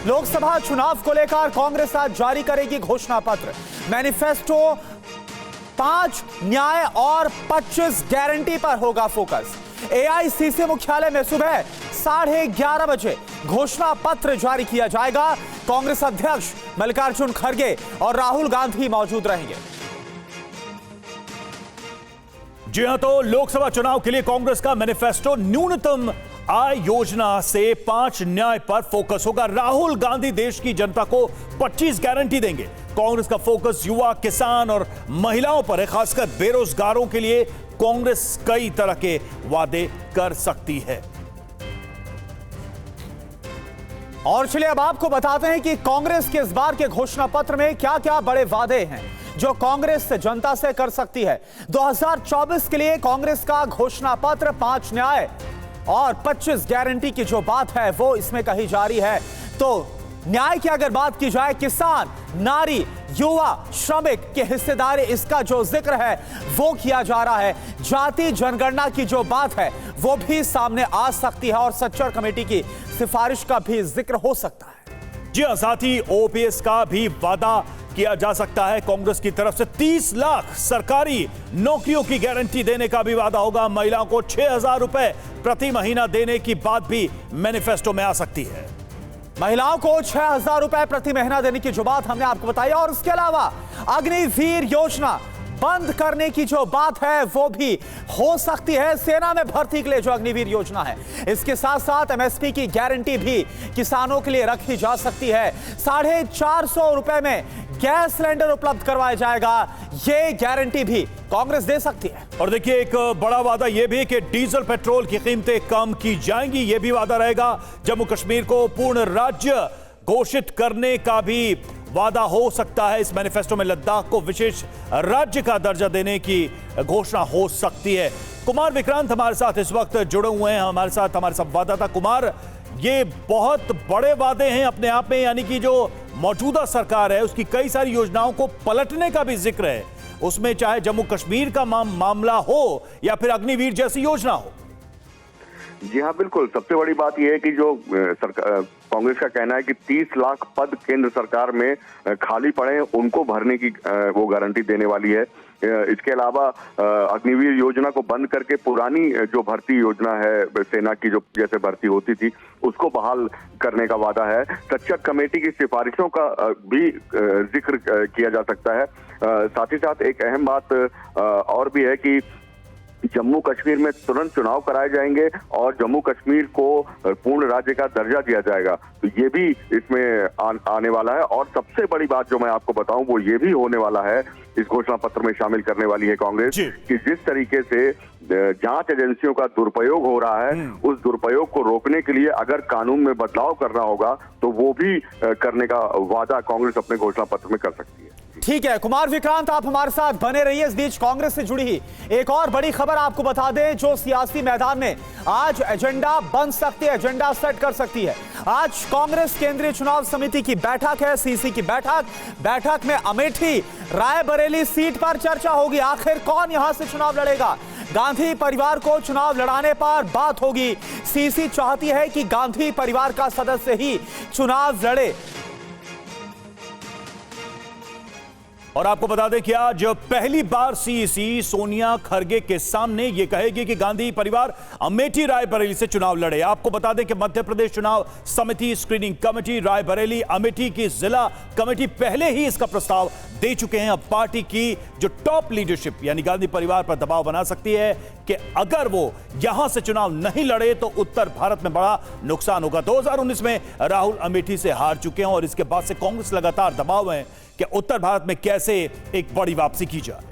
लोकसभा चुनाव को लेकर कांग्रेस आज जारी करेगी घोषणा पत्र। मैनिफेस्टो 5 न्याय और 25 गारंटी पर होगा फोकस। एआईसीसी मुख्यालय में सुबह 11:30 बजे घोषणा पत्र जारी किया जाएगा। कांग्रेस अध्यक्ष मल्लिकार्जुन खड़गे और राहुल गांधी मौजूद रहेंगे। जी हां, तो लोकसभा चुनाव के लिए कांग्रेस का मैनिफेस्टो न्यूनतम आय योजना से 5 न्याय पर फोकस होगा। राहुल गांधी देश की जनता को 25 गारंटी देंगे। कांग्रेस का फोकस युवा, किसान और महिलाओं पर है। खासकर बेरोजगारों के लिए कांग्रेस कई तरह के वादे कर सकती है। और चलिए अब आपको बताते हैं कि कांग्रेस के इस बार के घोषणा पत्र में क्या क्या बड़े वादे हैं जो कांग्रेस जनता से कर सकती है। 2024 के लिए कांग्रेस का घोषणा पत्र 5 न्याय और 25 गारंटी की जो बात है वो इसमें कही जा रही है। तो न्याय की अगर बात की जाए, किसान, नारी, युवा, श्रमिक की हिस्सेदारी, इसका जो जिक्र है वो किया जा रहा है। जाति जनगणना की जो बात है वो भी सामने आ सकती है और सच्चर कमेटी की सिफारिश का भी जिक्र हो सकता है। जी हां, साथ ही ओपीएस का भी वादा किया जा सकता है। कांग्रेस की तरफ से 30 लाख सरकारी नौकरियों की गारंटी देने का भी वादा होगा। महिलाओं को 6,000 रुपए प्रति महीना देने की बात भी मैनिफेस्टो में आ सकती है। महिलाओं को 6,000 रुपए प्रति महीना देने की जो बात हमने आपको बताई, और इसके अलावा अग्निवीर योजना बंद करने की जो बात है वो भी हो सकती है। सेना में भर्ती के लिए जो अग्निवीर योजना है, इसके साथ साथ एमएसपी की गारंटी भी किसानों के लिए रखी जा सकती है। 450 रुपए में गैस सिलेंडर उपलब्ध करवाया जाएगा, ये गारंटी भी कांग्रेस दे सकती है। और देखिए, एक बड़ा वादा यह भी है कि डीजल पेट्रोल की कीमतें कम की जाएंगी, यह भी वादा रहेगा। जम्मू कश्मीर को पूर्ण राज्य घोषित करने का भी वादा हो सकता है। इस मैनिफेस्टो में लद्दाख को विशेष राज्य का दर्जा देने की घोषणा हो सकती है। कुमार विक्रांत हमारे साथ इस वक्त जुड़े हुए हैं, हमारे संवाददाता। कुमार, ये बहुत बड़े वादे हैं अपने आप में, यानी कि जो मौजूदा सरकार है उसकी कई सारी योजनाओं को पलटने का भी जिक्र है उसमें, चाहे जम्मू कश्मीर का मामला हो या फिर अग्निवीर जैसी योजना हो। जी हाँ, बिल्कुल। सबसे बड़ी बात यह है कि जो कांग्रेस का कहना है कि 30 लाख पद केंद्र सरकार में खाली पड़े हैं, उनको भरने की वो गारंटी देने वाली है। इसके अलावा अग्निवीर योजना को बंद करके पुरानी जो भर्ती योजना है सेना की, जो जैसे भर्ती होती थी, उसको बहाल करने का वादा है। सच्चर कमेटी की सिफारिशों का भी जिक्र किया जा सकता है। साथ ही साथ एक अहम बात और भी है कि जम्मू कश्मीर में तुरंत चुनाव कराए जाएंगे और जम्मू कश्मीर को पूर्ण राज्य का दर्जा दिया जाएगा। तो ये भी इसमें आने वाला है। और सबसे बड़ी बात जो मैं आपको बताऊं वो ये भी होने वाला है, इस घोषणा पत्र में शामिल करने वाली है कांग्रेस, कि जिस तरीके से जांच एजेंसियों का दुरुपयोग हो रहा है, उस दुरुपयोग को रोकने के लिए अगर कानून में बदलाव करना होगा तो वो भी करने का वादा कांग्रेस अपने घोषणा पत्र में कर सकती है। ठीक है कुमार विक्रांत, आप हमारे साथ बने रहिए। इस बीच कांग्रेस से जुड़ी ही एक और बड़ी खबर आपको बता दें, जो सियासी मैदान में आज एजेंडा बन सकती है, एजेंडा सेट कर सकती है। आज कांग्रेस केंद्रीय चुनाव समिति की बैठक है, सीसी की बैठक में अमेठी रायबरेली सीट पर चर्चा होगी। आखिर कौन यहां से चुनाव लड़ेगा? गांधी परिवार को चुनाव लड़ाने पर बात होगी। सीसी चाहती है कि गांधी परिवार का सदस्य ही चुनाव लड़े। और आपको बता दें कि आज पहली बार सीईसी सोनिया खड़गे के सामने यह कहेगी कि गांधी परिवार अमेठी रायबरेली से चुनाव लड़े। आपको बता दें कि मध्य प्रदेश चुनाव समिति स्क्रीनिंग कमेटी रायबरेली अमेठी की जिला कमेटी पहले ही इसका प्रस्ताव दे चुके हैं। अब पार्टी की जो टॉप लीडरशिप यानी गांधी परिवार पर दबाव बना सकती है कि अगर वो यहां से चुनाव नहीं लड़े तो उत्तर भारत में बड़ा नुकसान होगा। 2019 में राहुल अमेठी से हार चुके हैं और इसके बाद से कांग्रेस लगातार दबाव है कि उत्तर भारत में कैसे एक बड़ी वापसी की जाए।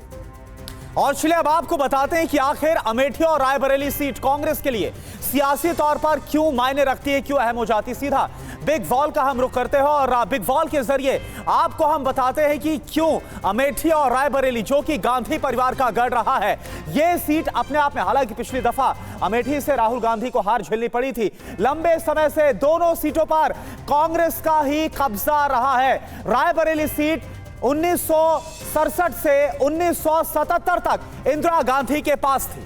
और चलिए अब आपको बताते हैं कि आखिर अमेठी और रायबरेली सीट कांग्रेस के लिए सियासी तौर पर क्यों मायने रखती है, क्यों अहम हो जाती है। सीधा बिग वॉल का हम रुख करते हैं और बिग वॉल के जरिए आपको हम बताते हैं कि क्यों अमेठी और रायबरेली, जो कि गांधी परिवार का गढ़ रहा है, यह सीट अपने आप में, हालांकि पिछली दफा अमेठी से राहुल गांधी को हार झेलनी पड़ी थी, लंबे समय से दोनों सीटों पर कांग्रेस का ही कब्जा रहा है। रायबरेली सीट 1967 से 1977 तक इंदिरा गांधी के पास थी।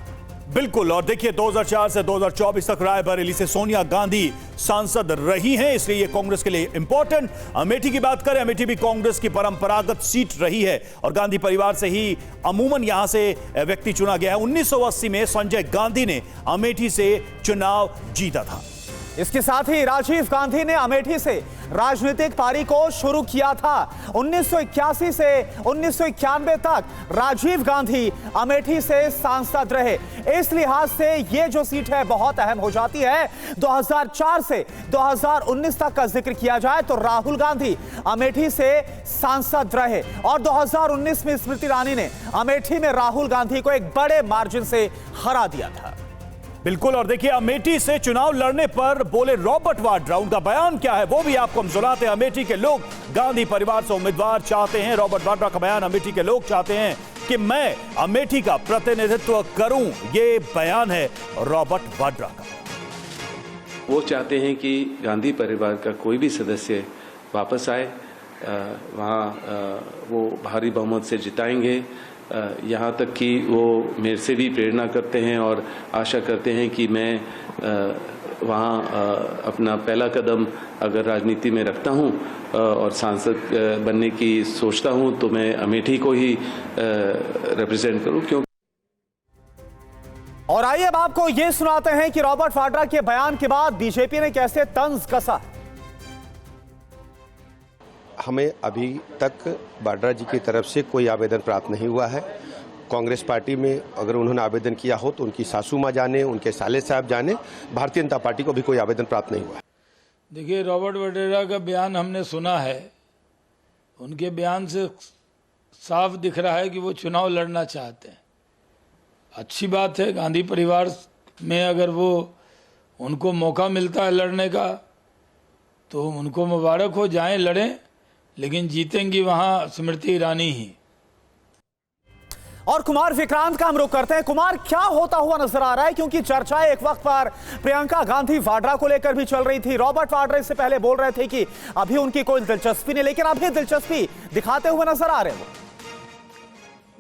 बिल्कुल। और देखिए 2004 से 2024 तक रायबरेली से सोनिया गांधी सांसद रही हैं, इसलिए ये कांग्रेस के लिए इंपॉर्टेंट। अमेठी की बात करें, अमेठी भी कांग्रेस की परंपरागत सीट रही है और गांधी परिवार से ही अमूमन यहां से व्यक्ति चुना गया है। 1980 में संजय गांधी ने अमेठी से चुनाव जीता था। इसके साथ ही राजीव गांधी ने अमेठी से राजनीतिक पारी को शुरू किया था। 1981 से 1991 तक राजीव गांधी अमेठी से सांसद रहे। इस लिहाज से यह जो सीट है बहुत अहम हो जाती है। 2004 से 2019 तक का जिक्र किया जाए तो राहुल गांधी अमेठी से सांसद रहे और 2019 में स्मृति ईरानी ने अमेठी में राहुल गांधी को एक बड़े मार्जिन से हरा दिया था। बिल्कुल। और देखिए अमेठी से चुनाव लड़ने पर बोले रॉबर्ट वाड्रा, उनका बयान क्या है वो भी आपको हम सुनाते हैं। अमेठी के लोग गांधी परिवार से उम्मीदवार चाहते हैं। रॉबर्ट वाड्रा का बयान, अमेठी के लोग चाहते हैं कि मैं अमेठी का प्रतिनिधित्व करूं, ये बयान है रॉबर्ट वाड्रा का। वो चाहते हैं कि गांधी परिवार का कोई भी सदस्य वापस आए, वहाँ वो भारी बहुमत से जिताएंगे। यहाँ तक कि वो मेरे से भी प्रेरणा करते हैं और आशा करते हैं कि मैं वहाँ अपना पहला कदम अगर राजनीति में रखता हूँ और सांसद बनने की सोचता हूँ तो मैं अमेठी को ही रिप्रेजेंट करूँ। क्यों और आइए अब आपको यह सुनाते हैं कि रॉबर्ट वाड्रा के बयान के बाद बीजेपी ने कैसे तंज कसा। हमें अभी तक वाड्रा जी की तरफ से कोई आवेदन प्राप्त नहीं हुआ है। कांग्रेस पार्टी में अगर उन्होंने आवेदन किया हो तो उनकी सासू माँ जाने, उनके साले साहब जाने, भारतीय जनता पार्टी को भी कोई आवेदन प्राप्त नहीं हुआ है। देखिए रॉबर्ट वाड्रा का बयान हमने सुना है, उनके बयान से साफ दिख रहा है कि वो चुनाव लड़ना चाहते हैं। अच्छी बात है, गांधी परिवार में अगर वो उनको मौका मिलता है लड़ने का तो उनको मुबारक हो, जाएं लड़ें, लेकिन जीतेंगी वहां स्मृति ईरानी ही। और कुमार विक्रांत का हम रुख करते हैं। कुमार, क्या होता हुआ नजर आ रहा है, क्योंकि चर्चाएं एक वक्त पर प्रियंका गांधी वाड्रा को लेकर भी चल रही थी। रॉबर्ट वाड्रा इससे पहले बोल रहे थे कि अभी उनकी कोई दिलचस्पी नहीं, लेकिन अभी दिलचस्पी दिखाते हुए नजर आ रहे हैं।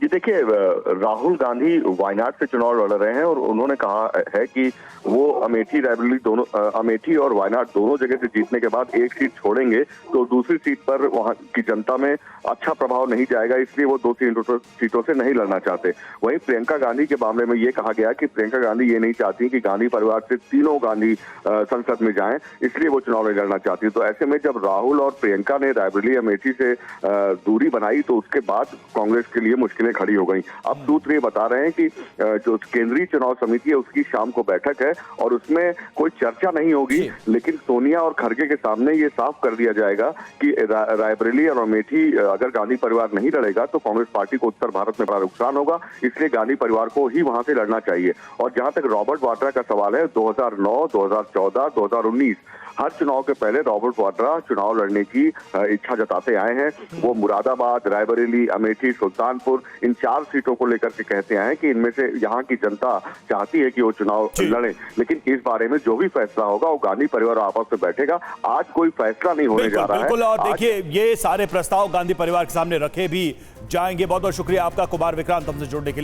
जी देखिए, राहुल गांधी वायनाड से चुनाव लड़ रहे हैं और उन्होंने कहा है कि वो अमेठी रायबरेली दोनों, अमेठी और वायनाड दोनों जगह से जीतने के बाद एक सीट छोड़ेंगे तो दूसरी सीट पर वहां की जनता में अच्छा प्रभाव नहीं जाएगा, इसलिए वो 2 सीटों से नहीं लड़ना चाहते। वहीं प्रियंका गांधी के मामले में ये कहा गया कि प्रियंका गांधी ये नहीं चाहती कि गांधी परिवार से तीनों गांधी संसद में जाएं, इसलिए वो चुनाव नहीं लड़ना चाहती। तो ऐसे में जब राहुल और प्रियंका ने रायबरेली अमेठी से दूरी बनाई तो उसके बाद कांग्रेस के लिए मुश्किलें खड़ी हो गई। अब सूत्र ये बता रहे हैं कि जो केंद्रीय चुनाव समिति है उसकी शाम को बैठक है और उसमें कोई चर्चा नहीं होगी, लेकिन सोनिया और खरगे के सामने ये साफ कर दिया जाएगा कि रायबरेली और अमेठी अगर गांधी परिवार नहीं लड़ेगा तो कांग्रेस पार्टी को उत्तर भारत में बड़ा नुकसान होगा, इसलिए गांधी परिवार को ही वहां से लड़ना चाहिए। और जहां तक रॉबर्ट वाड्रा का सवाल है, 2009, 2014, 2019 हर चुनाव के पहले रॉबर्ट वाड्रा चुनाव लड़ने की इच्छा जताते आए हैं। वो मुरादाबाद, रायबरेली, अमेठी, सुल्तानपुर इन 4 सीटों को लेकर के कहते आए हैं कि इनमें से यहाँ की जनता चाहती है कि वो चुनाव लड़े, लेकिन इस बारे में जो भी फैसला होगा वो गांधी परिवार आपस में बैठेगा। आज कोई फैसला नहीं होने जा रहा है। बिल्कुल। और देखिए ये सारे प्रस्ताव गांधी परिवार के सामने रखे भी जाएंगे। बहुत बहुत शुक्रिया आपका कुमार विक्रांत हमसे जुड़ने के लिए।